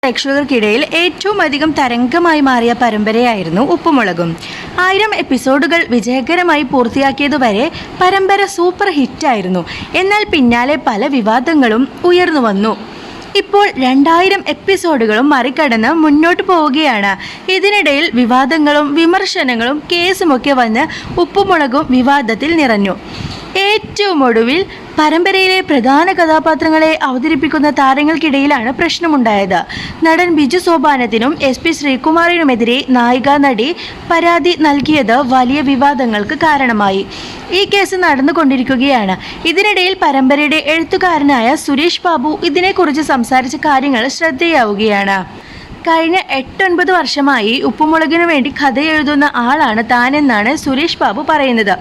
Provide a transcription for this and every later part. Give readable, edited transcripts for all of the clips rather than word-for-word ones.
പ്രേക്ഷകർക്കിടയിൽ ഏറ്റവും അധികം തരംഗമായി മാറിയ പരമ്പരയായിരുന്നു ഉപ്പുമുളകും. 1000 എപ്പിസോഡുകൾ വിജയകരമായി പൂർത്തിയാക്കിയതുവരെ പരമ്പര സൂപ്പർ ഹിറ്റായിരുന്നു. എന്നാൽ പിന്നാലെ പല വിവാദങ്ങളും ഉയർന്നു വന്നു. ഇപ്പോൾ 2000 എപ്പിസോഡുകളും മറികടന്ന് മുന്നോട്ട് പോവുകയാണ്. ഇതിനിടയിൽ വിവാദങ്ങളും വിമർശനങ്ങളും കേസുമൊക്കെ വന്ന് ഉപ്പുമുളകും വിവാദത്തിൽ നിറഞ്ഞു. ഏറ്റവും ഒടുവിൽ പരമ്പരയിലെ പ്രധാന കഥാപാത്രങ്ങളെ അവതരിപ്പിക്കുന്ന താരങ്ങൾക്കിടയിലാണ് പ്രശ്നമുണ്ടായത്. നടൻ ബിജു സോപാനത്തിനും SP ശ്രീകുമാറിനുമെതിരെ നായിക നടി പരാതി നൽകിയത് വലിയ വിവാദങ്ങൾക്ക് കാരണമായി. ഈ കേസ് നടന്നുകൊണ്ടിരിക്കുകയാണ്. ഇതിനിടയിൽ പരമ്പരയുടെ എഴുത്തുകാരനായ സുരേഷ് ബാബു ഇതിനെക്കുറിച്ച് സംസാരിച്ച കാര്യങ്ങൾ ശ്രദ്ധേയാവുകയാണ്. കഴിഞ്ഞ 8-9 വർഷമായി ഉപ്പുമുളകിനു വേണ്ടി കഥ എഴുതുന്ന ആളാണ് താനെന്നാണ് സുരേഷ് ബാബു പറയുന്നത്.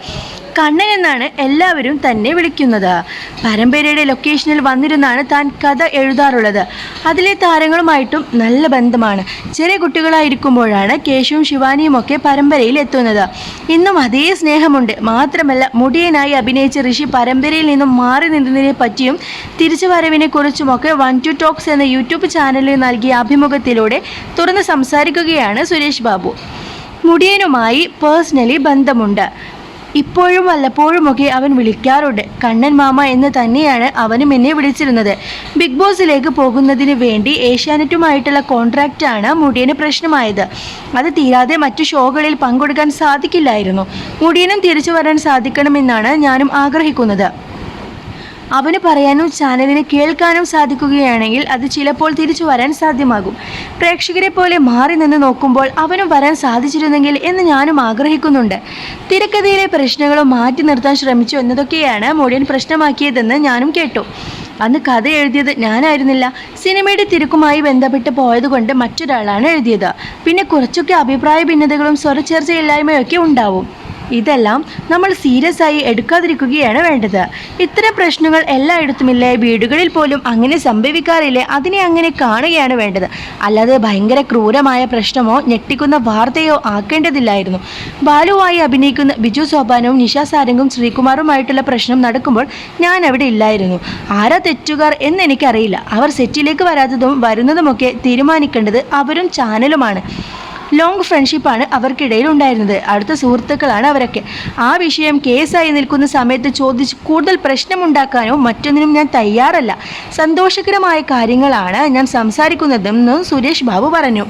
കണ്ണൻ എന്നാണ് എല്ലാവരും തന്നെ വിളിക്കുന്നത്. പരമ്പരയുടെ ലൊക്കേഷനിൽ വന്നിരുന്നാണ് താൻ കഥ എഴുതാറുള്ളത്. അതിലെ താരങ്ങളുമായിട്ടും നല്ല ബന്ധമാണ്. ചെറിയ കുട്ടികളായിരിക്കുമ്പോഴാണ് കേശുവും ശിവാനിയും ഒക്കെ പരമ്പരയിൽ എത്തുന്നത്. ഇന്നും അതേ സ്നേഹമുണ്ട്. മാത്രമല്ല, മുടിയനായി അഭിനയിച്ച ഋഷി പരമ്പരയിൽ നിന്നും മാറി നിന്നതിനെ പറ്റിയും തിരിച്ചുവരവിനെ കുറിച്ചുമൊക്കെ 1-2 ടോക്സ് എന്ന യൂട്യൂബ് ചാനലിൽ നൽകിയ അഭിമുഖത്തിലൂടെ തുറന്ന് സംസാരിക്കുകയാണ് സുരേഷ് ബാബു. മുടിയനുമായി പേഴ്സണലി ബന്ധമുണ്ട്. ഇപ്പോഴും വല്ലപ്പോഴുമൊക്കെ അവൻ വിളിക്കാറുണ്ട്. കണ്ണൻ മാമ എന്ന് തന്നെയാണ് അവനും എന്നെ വിളിച്ചിരുന്നത്. ബിഗ് ബോസിലേക്ക് പോകുന്നതിന് വേണ്ടി ഏഷ്യാനെറ്റുമായിട്ടുള്ള കോൺട്രാക്റ്റാണ് മുടിയന് പ്രശ്നമായത്. അത് തീരാതെ മറ്റു ഷോകളിൽ പങ്കെടുക്കാൻ സാധിക്കില്ലായിരുന്നു. മുടിയനും തിരിച്ചു വരാൻ സാധിക്കണമെന്നാണ് ഞാനും ആഗ്രഹിക്കുന്നത്. അവന് പറയാനും ചാനലിന് കേൾക്കാനും സാധിക്കുകയാണെങ്കിൽ അത് ചിലപ്പോൾ തിരിച്ചു വരാൻ സാധ്യമാകും. പ്രേക്ഷകരെ പോലെ മാറി നിന്ന് നോക്കുമ്പോൾ അവനും വരാൻ സാധിച്ചിരുന്നെങ്കിൽ എന്ന് ഞാനും ആഗ്രഹിക്കുന്നുണ്ട്. തിരക്കഥയിലെ പ്രശ്നങ്ങളും മാറ്റി നിർത്താൻ ശ്രമിച്ചു എന്നതൊക്കെയാണ് മുടിയൻ പ്രശ്നമാക്കിയതെന്ന് ഞാനും കേട്ടു. അന്ന് കഥ എഴുതിയത് ഞാനായിരുന്നില്ല. സിനിമയുടെ തിരക്കുമായി ബന്ധപ്പെട്ട് പോയതുകൊണ്ട് മറ്റൊരാളാണ് എഴുതിയത്. പിന്നെ കുറച്ചൊക്കെ അഭിപ്രായ ഭിന്നതകളും സ്വരച്ചേർച്ചയില്ലായ്മയൊക്കെ ഉണ്ടാവും. ഇതെല്ലാം നമ്മൾ സീരിയസ് ആയി എടുക്കാതിരിക്കുകയാണ് വേണ്ടത്. ഇത്തരം പ്രശ്നങ്ങൾ എല്ലായിടത്തുമില്ലേ? വീടുകളിൽ പോലും അങ്ങനെ സംഭവിക്കാറില്ലേ? അതിനെ അങ്ങനെ കാണുകയാണ് വേണ്ടത്. അല്ലാതെ ഭയങ്കര ക്രൂരമായ പ്രശ്നമോ ഞെട്ടിക്കുന്ന വാർത്തയോ ആക്കേണ്ടതില്ലായിരുന്നു. ബാലുവായി അഭിനയിക്കുന്ന ബിജു സോപാനവും നിഷ സാരംഗും ശ്രീകുമാറുമായിട്ടുള്ള പ്രശ്നം നടക്കുമ്പോൾ ഞാൻ അവിടെ ഇല്ലായിരുന്നു. ആരാ തെറ്റുകാർ എന്ന് എനിക്കറിയില്ല. അവർ സെറ്റിലേക്ക് വരാത്തതും വരുന്നതുമൊക്കെ തീരുമാനിക്കേണ്ടത് അവരും ചാനലുമാണ്. ലോങ് ഫ്രണ്ട്ഷിപ്പാണ് അവർക്കിടയിൽ ഉണ്ടായിരുന്നത്. അടുത്ത സുഹൃത്തുക്കളാണ് അവരൊക്കെ. ആ വിഷയം കേസായി നിൽക്കുന്ന സമയത്ത് ചോദിച്ച് കൂടുതൽ പ്രശ്നമുണ്ടാക്കാനോ മറ്റൊന്നിനും ഞാൻ തയ്യാറല്ല. സന്തോഷകരമായ കാര്യങ്ങളാണ് ഞാൻ സംസാരിക്കുന്നതെന്നും സുരേഷ് ബാബു പറഞ്ഞു.